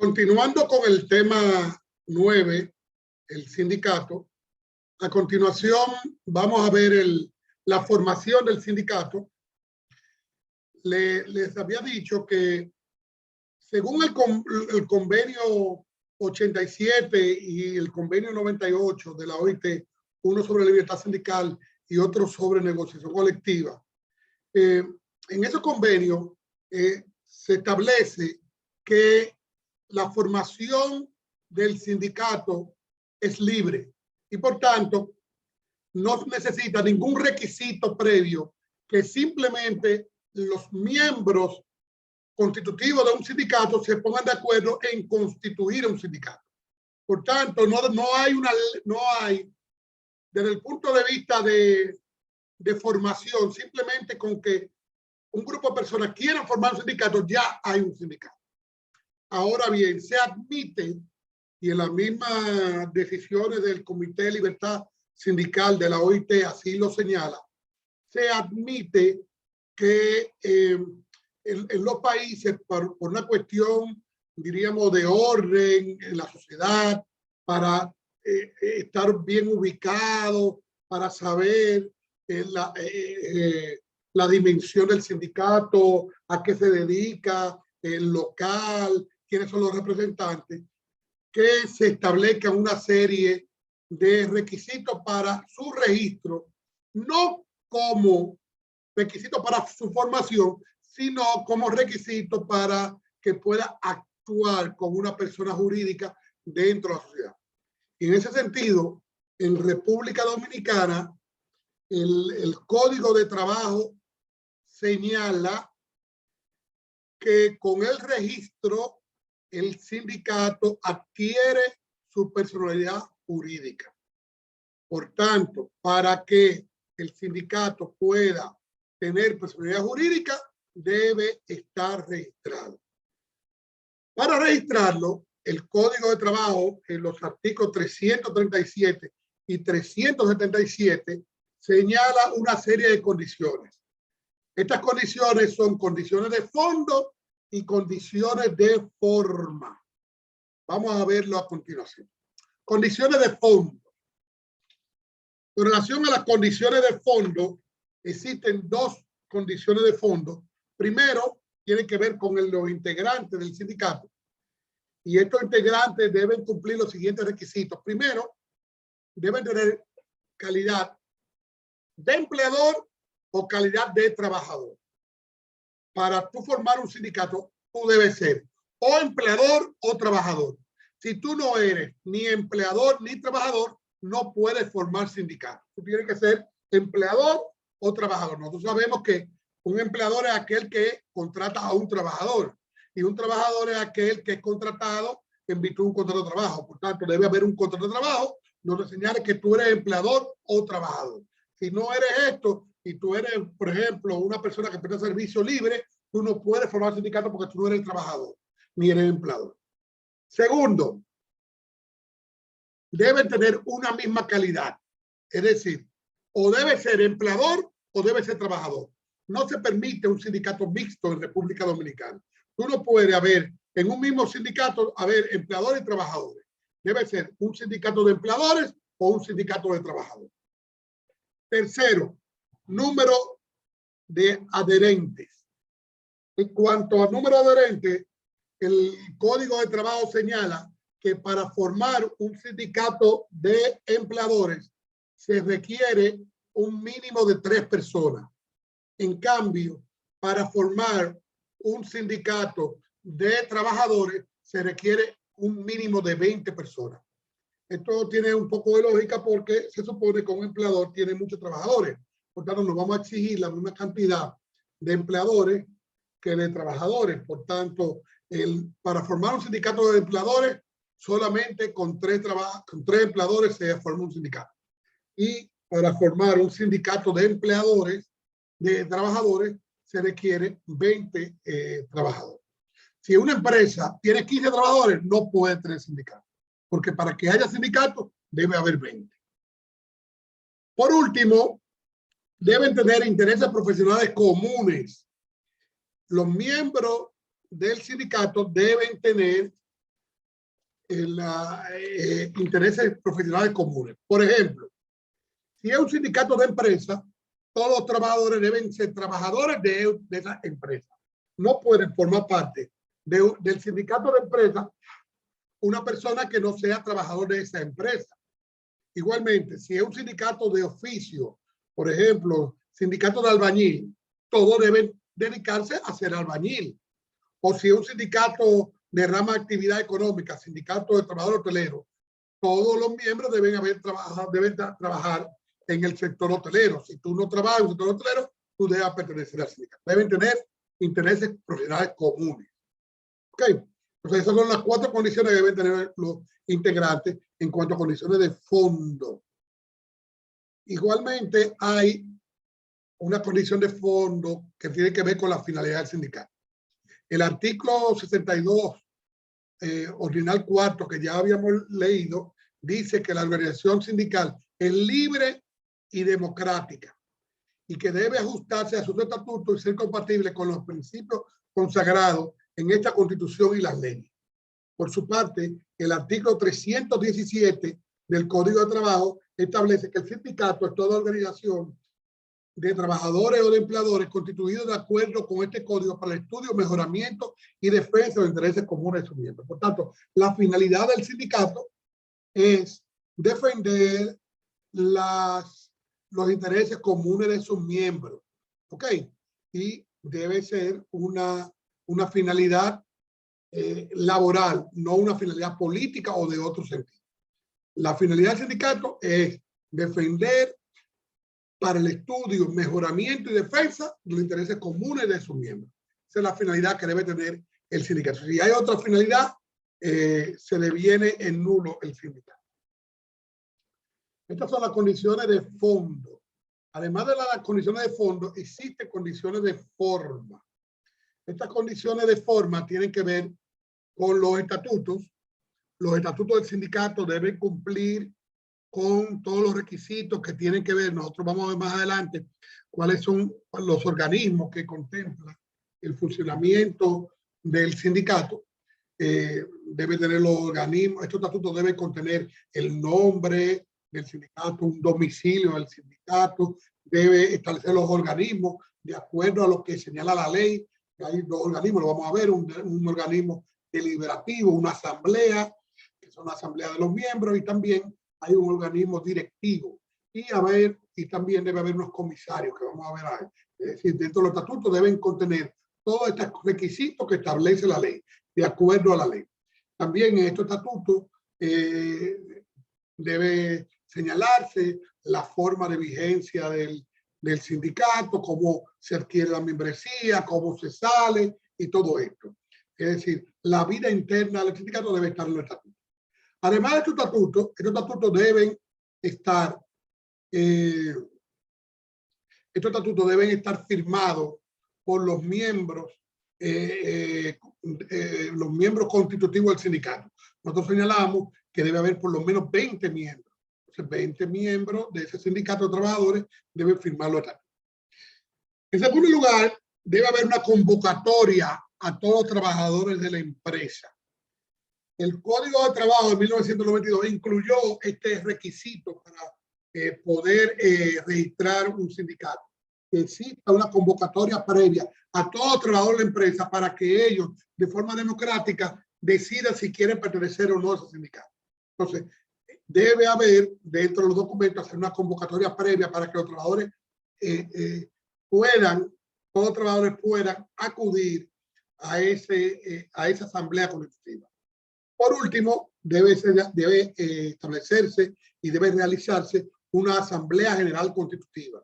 Continuando con el tema 9, el sindicato, a continuación vamos a ver la formación del sindicato. Les había dicho que según el convenio 87 y el convenio 98 de la OIT, uno sobre libertad sindical y otro sobre negociación colectiva, en ese convenio se establece que la formación del sindicato es libre y por tanto no necesita ningún requisito previo, que simplemente los miembros constitutivos de un sindicato se pongan de acuerdo en constituir un sindicato. Por tanto, no hay desde el punto de vista de formación, simplemente con que un grupo de personas quieran formar un sindicato, ya hay un sindicato. Ahora bien, se admite, y en las mismas decisiones del Comité de Libertad Sindical de la OIT así lo señala, se admite que en los países, por una cuestión, diríamos, de orden en la sociedad, para estar bien ubicado, para saber la dimensión del sindicato, a qué se dedica, el local, quiénes son los representantes, que se establezcan una serie de requisitos para su registro, no como requisito para su formación, sino como requisito para que pueda actuar como una persona jurídica dentro de la sociedad. Y en ese sentido, en República Dominicana, el Código de Trabajo señala que con el registro el sindicato adquiere su personalidad jurídica. Por tanto, para que el sindicato pueda tener personalidad jurídica, debe estar registrado. Para registrarlo, el Código de Trabajo, en los artículos 337 y 377, señala una serie de condiciones. Estas condiciones son condiciones de fondo y condiciones de forma. Vamos a verlo a continuación. Condiciones de fondo. Con relación a las condiciones de fondo, existen dos condiciones de fondo. Primero, tiene que ver con los integrantes del sindicato. Y estos integrantes deben cumplir los siguientes requisitos. Primero, deben tener calidad de empleador o calidad de trabajador. Para tú formar un sindicato, tú debes ser o empleador o trabajador. Si tú no eres ni empleador ni trabajador, no puedes formar sindicato. Tú tienes que ser empleador o trabajador. Nosotros sabemos que un empleador es aquel que contrata a un trabajador y un trabajador es aquel que es contratado en virtud de un contrato de trabajo. Por tanto, debe haber un contrato de trabajo donde señale que tú eres empleador o trabajador. Si no eres esto y tú eres, por ejemplo, una persona que presta servicio libre, tú no puedes formar sindicato porque tú no eres trabajador ni eres empleador. Segundo, deben tener una misma calidad. Es decir, o debe ser empleador o debe ser trabajador. No se permite un sindicato mixto en República Dominicana. Tú no puedes haber en un mismo sindicato haber empleadores y trabajadores. Debe ser un sindicato de empleadores o un sindicato de trabajadores. Tercero, número de adherentes. En cuanto al número de adherentes, el Código de Trabajo señala que para formar un sindicato de empleadores se requiere un mínimo de 3 personas. En cambio, para formar un sindicato de trabajadores se requiere un mínimo de 20 personas. Esto tiene un poco de lógica porque se supone que un empleador tiene muchos trabajadores. Por tanto, nos vamos a exigir la misma cantidad de empleadores que de trabajadores. Por tanto, para formar un sindicato de empleadores, solamente con 3 empleadores se forma un sindicato. Y para formar un sindicato de empleadores, de trabajadores, se requiere 20 trabajadores. Si una empresa tiene 15 trabajadores, no puede tener sindicato, porque para que haya sindicato debe haber 20. Por último, deben tener intereses profesionales comunes. Los miembros del sindicato deben tener intereses profesionales comunes. Por ejemplo, si es un sindicato de empresa, todos los trabajadores deben ser trabajadores de esa empresa. No pueden formar parte del sindicato de empresa una persona que no sea trabajador de esa empresa. Igualmente, si es un sindicato de oficio, por ejemplo, sindicato de albañil, todos deben dedicarse a ser albañil. O si es un sindicato de rama de actividad económica, sindicato de trabajadores hoteleros, todos los miembros deben trabajar en el sector hotelero. Si tú no trabajas en el sector hotelero, tú debes pertenecer al sindicato. Deben tener intereses profesionales comunes. ¿Ok? Entonces, esas son las 4 condiciones que deben tener los integrantes en cuanto a condiciones de fondo. Igualmente, hay una condición de fondo que tiene que ver con la finalidad del sindicato. El artículo 62, ordinal 4, que ya habíamos leído, dice que la organización sindical es libre y democrática y que debe ajustarse a sus estatutos y ser compatible con los principios consagrados en esta Constitución y las leyes. Por su parte, el artículo 317 del Código de Trabajo establece que el sindicato es toda organización de trabajadores o de empleadores constituidos de acuerdo con este código para el estudio, mejoramiento y defensa de los intereses comunes de sus miembros. Por tanto, la finalidad del sindicato es defender los intereses comunes de sus miembros. ¿Ok? Y debe ser una finalidad laboral, no una finalidad política o de otro sentido. La finalidad del sindicato es defender para el estudio, mejoramiento y defensa de los intereses comunes de sus miembros. Esa es la finalidad que debe tener el sindicato. Si hay otra finalidad, se deviene en nulo el sindicato. Estas son las condiciones de fondo. Además de las condiciones de fondo, existen condiciones de forma. Estas condiciones de forma tienen que ver con los estatutos. Los estatutos del sindicato deben cumplir con todos los requisitos que tienen que ver. Nosotros vamos a ver más adelante cuáles son los organismos que contemplan el funcionamiento del sindicato. Debe tener los organismos, estos estatutos deben contener el nombre del sindicato, un domicilio del sindicato, debe establecer los organismos de acuerdo a lo que señala la ley. Hay 2 organismos, lo vamos a ver, un organismo deliberativo, una asamblea, que son la asamblea de los miembros, y también hay un organismo directivo. Y también debe haber unos comisarios que vamos a ver ahí. Es decir, dentro de los estatutos deben contener todos estos requisitos que establece la ley, de acuerdo a la ley. También en estos estatutos debe señalarse la forma de vigencia del sindicato, cómo se adquiere la membresía, cómo se sale y todo esto. Es decir, la vida interna del sindicato debe estar en los estatutos. Además de estos estatutos deben estar, firmados por los miembros constitutivos del sindicato. Nosotros señalamos que debe haber por lo menos 20 miembros. Entonces, 20 miembros de ese sindicato de trabajadores deben firmar los estatutos. En segundo lugar, debe haber una convocatoria a todos los trabajadores de la empresa. El Código de Trabajo de 1992 incluyó este requisito para poder registrar un sindicato. Que exista una convocatoria previa a todos los trabajadores de la empresa para que ellos, de forma democrática, decidan si quieren pertenecer o no a ese sindicato. Entonces, debe haber dentro de los documentos hacer una convocatoria previa para que los trabajadores todos los trabajadores puedan acudir a esa asamblea constitutiva. Por último, debe establecerse y debe realizarse una asamblea general constitutiva.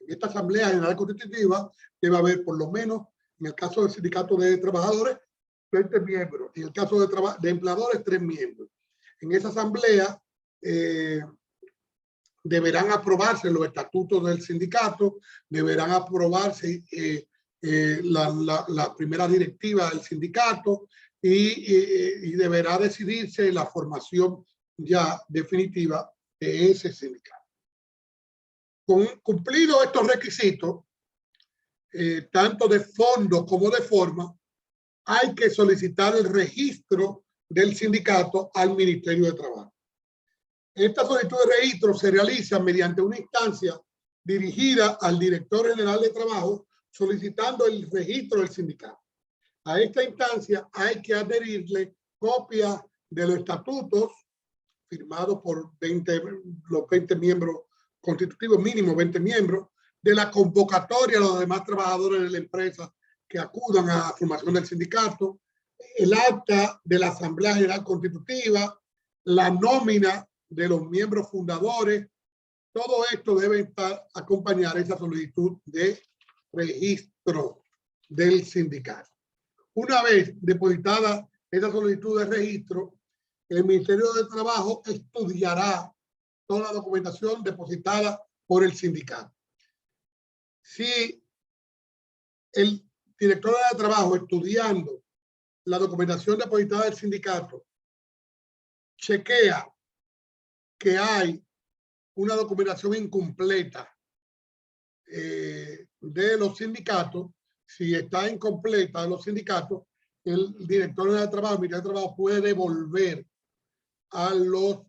En esta asamblea general constitutiva debe haber por lo menos, en el caso del sindicato de trabajadores, 20 miembros. En el caso de empleadores, 3 miembros. En esa asamblea deberán aprobarse los estatutos del sindicato, deberán aprobarse la primera directiva del sindicato y deberá decidirse la formación ya definitiva de ese sindicato. Cumplidos estos requisitos, tanto de fondo como de forma, hay que solicitar el registro del sindicato al Ministerio de Trabajo. Esta solicitud de registro se realiza mediante una instancia dirigida al director general de trabajo solicitando el registro del sindicato. A esta instancia hay que adherirle copia de los estatutos firmados por los 20 miembros constitutivos, mínimo 20 miembros, de la convocatoria a los demás trabajadores de la empresa que acudan a la formación del sindicato, el acta de la Asamblea General Constitutiva, la nómina de los miembros fundadores. Todo esto debe estar acompañar esa solicitud de registro del sindicato. Una vez depositada esa solicitud de registro, el Ministerio de Trabajo estudiará toda la documentación depositada por el sindicato. Si el director de trabajo, estudiando la documentación depositada del sindicato, chequea que hay una documentación incompleta de los sindicatos, si está incompleta de los sindicatos, el director de trabajo, el Ministerio de Trabajo puede devolver a los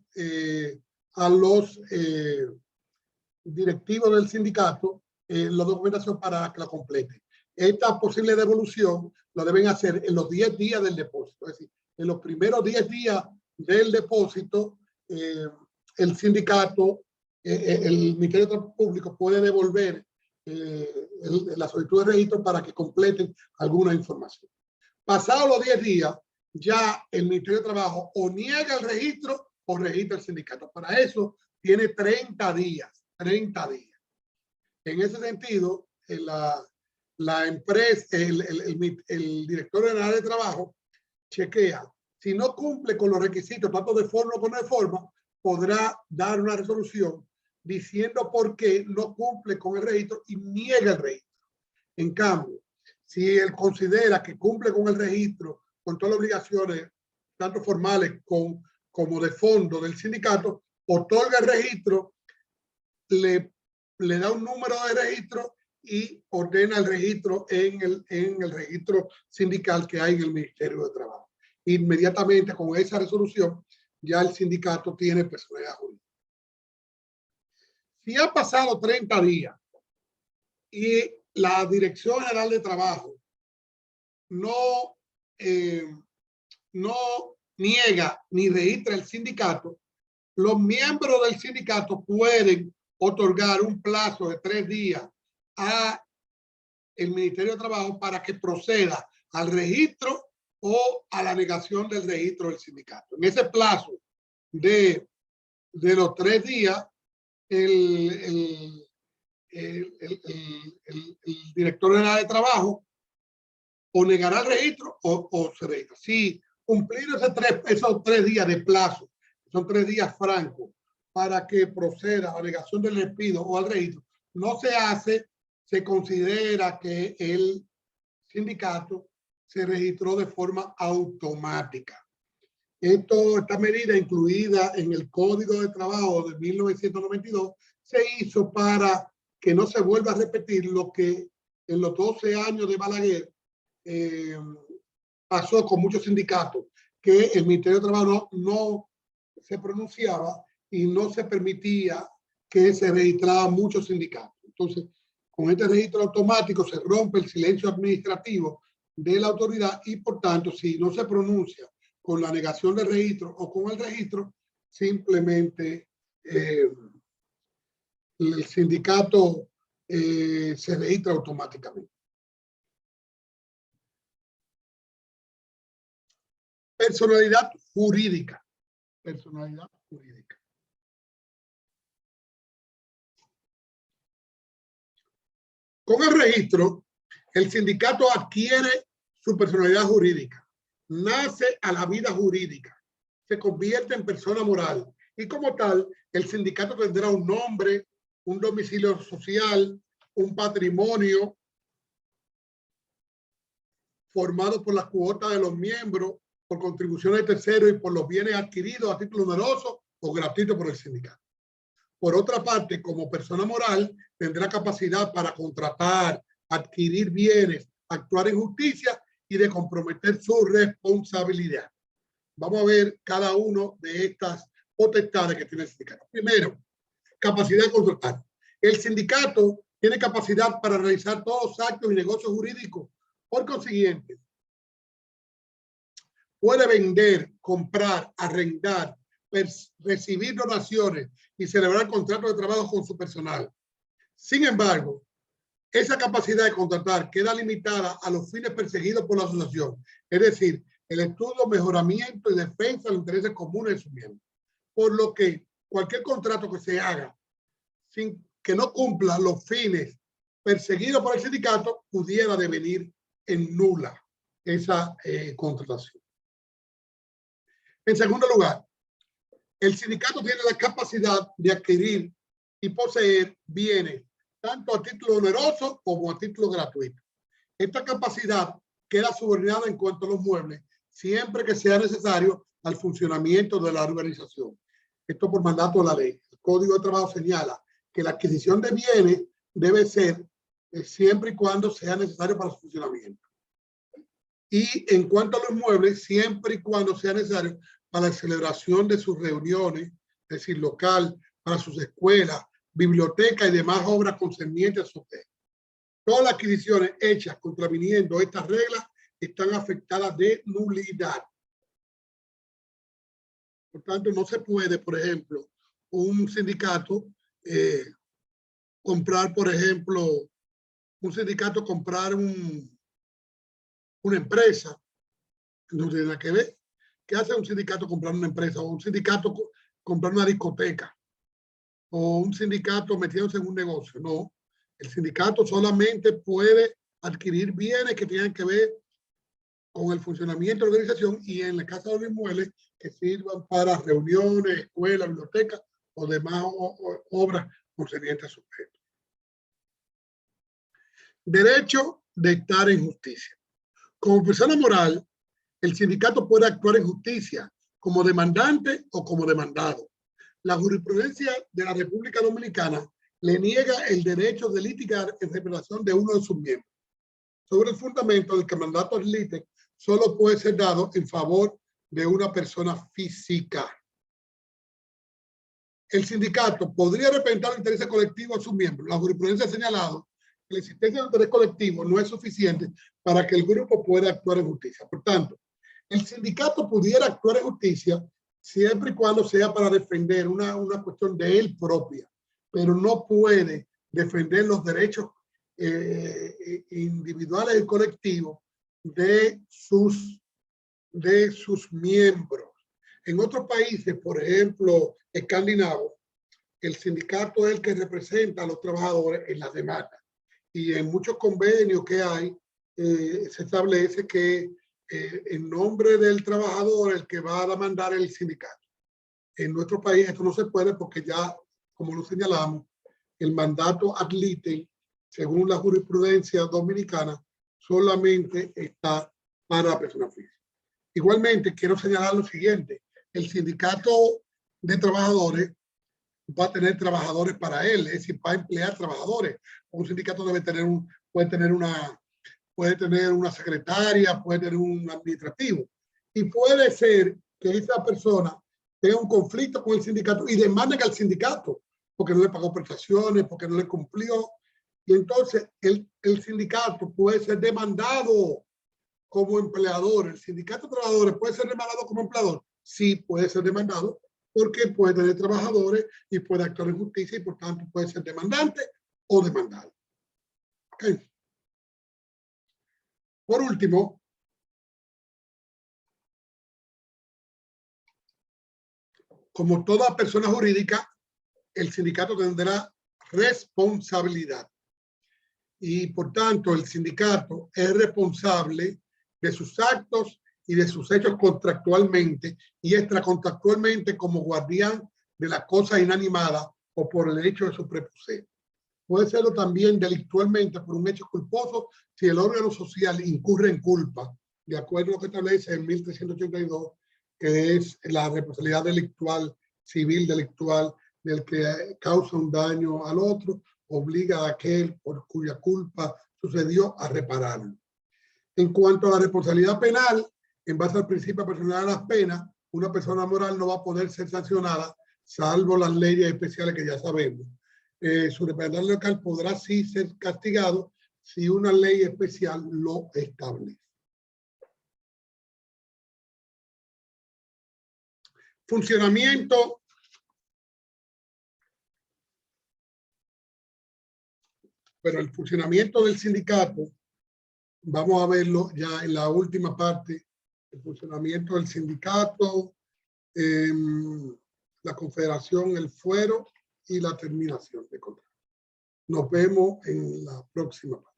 directivos del sindicato la documentación para que la complete. Esta posible devolución la deben hacer en los 10 días del depósito, es decir, en los primeros 10 días del depósito, el sindicato, el Ministerio de Trabajo Público puede devolver la solicitud de registro para que completen alguna información. Pasados los 10 días, ya el Ministerio de Trabajo o niega el registro o registra el sindicato. Para eso tiene 30 días, 30 días. En ese sentido, la empresa, el director general de trabajo chequea. Si no cumple con los requisitos, tanto de forma como de forma, podrá dar una resolución diciendo por qué no cumple con el registro y niega el registro. En cambio, si él considera que cumple con el registro, con todas las obligaciones, tanto formales como de fondo del sindicato, otorga el registro, le da un número de registro y ordena el registro en el registro sindical que hay en el Ministerio de Trabajo. Inmediatamente con esa resolución, ya el sindicato tiene personalidad jurídica. Si ha pasado 30 días y la Dirección General de Trabajo no niega ni registra el sindicato, los miembros del sindicato pueden otorgar un plazo de 3 días a el Ministerio de Trabajo para que proceda al registro o a la negación del registro del sindicato. En ese plazo de los 3 días, el director general de trabajo o negará el registro o se registra. Si cumplir esos 3 días de plazo, son 3 días francos para que proceda a la negación del despido o al registro, no se hace, se considera que el sindicato se registró de forma automática. Esta medida incluida en el Código de Trabajo de 1992 se hizo para que no se vuelva a repetir lo que en los 12 años de Balaguer pasó con muchos sindicatos, que el Ministerio de Trabajo no se pronunciaba y no se permitía que se registraran muchos sindicatos. Entonces, con este registro automático se rompe el silencio administrativo de la autoridad y, por tanto, si no se pronuncia con la negación del registro o con el registro, simplemente el sindicato se registra automáticamente. Personalidad jurídica. Personalidad jurídica. Con el registro, el sindicato adquiere su personalidad jurídica, nace a la vida jurídica, se convierte en persona moral y como tal, el sindicato tendrá un nombre, un domicilio social, un patrimonio formado por las cuotas de los miembros, por contribuciones de terceros y por los bienes adquiridos a título oneroso o gratuito por el sindicato. Por otra parte, como persona moral, tendrá capacidad para contratar, adquirir bienes, actuar en justicia y de comprometer su responsabilidad. Vamos a ver cada uno de estas potestades que tiene el sindicato. Primero, capacidad de contratar. El sindicato tiene capacidad para realizar todos los actos y negocios jurídicos. Por consiguiente, puede vender, comprar, arrendar, recibir donaciones y celebrar contratos de trabajo con su personal. Sin embargo, esa capacidad de contratar queda limitada a los fines perseguidos por la asociación, es decir, el estudio, mejoramiento y defensa de los intereses comunes de sus miembros. Por lo que cualquier contrato que se haga sin que no cumpla los fines perseguidos por el sindicato pudiera devenir en nula esa contratación. En segundo lugar, el sindicato tiene la capacidad de adquirir y poseer bienes tanto a título oneroso como a título gratuito. Esta capacidad queda subordinada en cuanto a los muebles, siempre que sea necesario al funcionamiento de la organización. Esto por mandato de la ley. El Código de Trabajo señala que la adquisición de bienes debe ser siempre y cuando sea necesario para su funcionamiento. Y en cuanto a los muebles, siempre y cuando sea necesario para la celebración de sus reuniones, es decir, local, para sus escuelas, bibliotecas y demás obras concernientes a su hotel. Todas las adquisiciones hechas contraviniendo estas reglas están afectadas de nulidad. Por tanto, no se puede, por ejemplo, un sindicato comprar, por ejemplo, una empresa, no tiene nada que ver. ¿Qué hace un sindicato comprar una empresa? O un sindicato comprar una discoteca. O un sindicato metiéndose en un negocio. No, el sindicato solamente puede adquirir bienes que tengan que ver con el funcionamiento de la organización y en el caso de los inmuebles que sirvan para reuniones, escuelas, bibliotecas o demás obras concernientes a su objeto. Derecho de estar en justicia. Como persona moral, el sindicato puede actuar en justicia como demandante o como demandado. La jurisprudencia de la República Dominicana le niega el derecho de litigar en representación de uno de sus miembros. Sobre el fundamento del que el mandato ad litem solo puede ser dado en favor de una persona física. El sindicato podría representar el interés colectivo a sus miembros. La jurisprudencia ha señalado que la existencia de un interés colectivo no es suficiente para que el grupo pueda actuar en justicia. Por tanto, el sindicato pudiera actuar en justicia siempre y cuando sea para defender una cuestión de él propia, pero no puede defender los derechos individuales y colectivos de sus miembros. En otros países, por ejemplo, escandinavos, el sindicato es el que representa a los trabajadores en las demandas. Y en muchos convenios que hay, se establece que en nombre del trabajador el que va a demandar el sindicato. En nuestro país esto no se puede porque ya, como lo señalamos, el mandato ad litem, según la jurisprudencia dominicana, solamente está para la persona física. Igualmente, quiero señalar lo siguiente. El sindicato de trabajadores va a tener trabajadores para él, es decir, va a emplear trabajadores. Un sindicato debe tener puede tener una secretaria, puede tener un administrativo. Y puede ser que esa persona tenga un conflicto con el sindicato y demanden al sindicato porque no le pagó prestaciones, porque no le cumplió. Y entonces el sindicato puede ser demandado como empleador. El sindicato de trabajadores puede ser demandado como empleador. Sí, puede ser demandado porque puede tener trabajadores y puede actuar en justicia y por tanto puede ser demandante o demandado. Okay. Por último, como toda persona jurídica, el sindicato tendrá responsabilidad. Y por tanto, el sindicato es responsable de sus actos y de sus hechos contractualmente y extracontractualmente como guardián de la cosa inanimada o por el hecho de su prepucio. Puede serlo también delictualmente por un hecho culposo si el órgano social incurre en culpa, de acuerdo a lo que establece en 1382, que es la responsabilidad delictual, civil delictual, del que causa un daño al otro, obliga a aquel por cuya culpa sucedió a repararlo. En cuanto a la responsabilidad penal, en base al principio personal de las penas, una persona moral no va a poder ser sancionada, salvo las leyes especiales que ya sabemos. Su representante local podrá sí ser castigado si una ley especial lo establece. Funcionamiento. Pero el funcionamiento del sindicato, vamos a verlo ya en la última parte, el funcionamiento del sindicato, la confederación, el fuero y la terminación de contrato. Nos vemos en la próxima parte.